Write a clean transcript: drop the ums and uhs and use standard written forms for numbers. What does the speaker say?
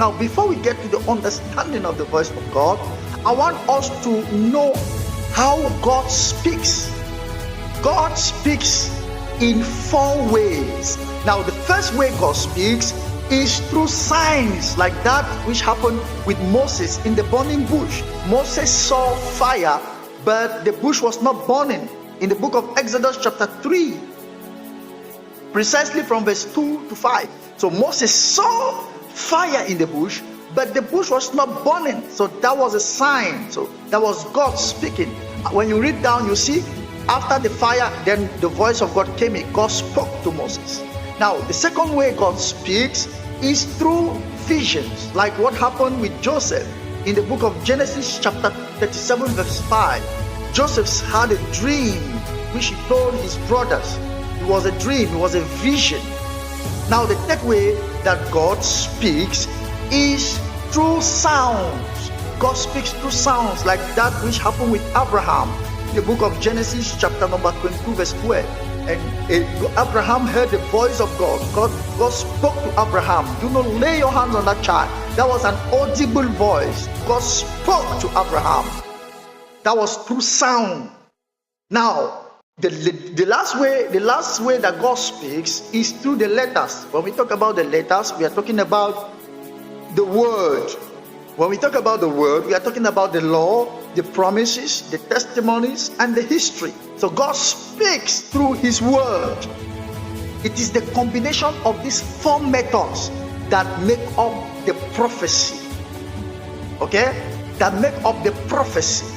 Now, before we get to the understanding of the voice of God, I want us to know how God speaks. God speaks in 4 ways. Now, the first way God speaks is through signs, like that which happened with Moses in the burning bush. Moses saw fire, but the bush was not burning. In the book of Exodus chapter 3, precisely from verse 2 to 5. So Moses saw fire in the bush, but the bush was not burning. So that was a sign. So that was God speaking. When you read down, you see, after the fire, then the voice of God came in. God spoke to Moses. Now, the second way God speaks is through visions, like what happened with Joseph in the book of Genesis chapter 37 verse 5. Joseph had a dream which he told his brothers. It was a dream, it was a vision. Now, the third way that God speaks is through sounds. God speaks through sounds, like that which happened with Abraham. The book of Genesis chapter number 22 verse 12. And Abraham heard the voice of God. God spoke to Abraham, do not lay your hands on that child. That was an audible voice. God spoke to Abraham. That was through sound. Now, the last way that God speaks is through the letters. When we talk about the letters, we are talking about the word. When we talk about the word, we are talking about the law, the promises, the testimonies, and the history. So God speaks through his word. It is the combination of these 4 methods that make up the prophecy. Okay? That make up the prophecy.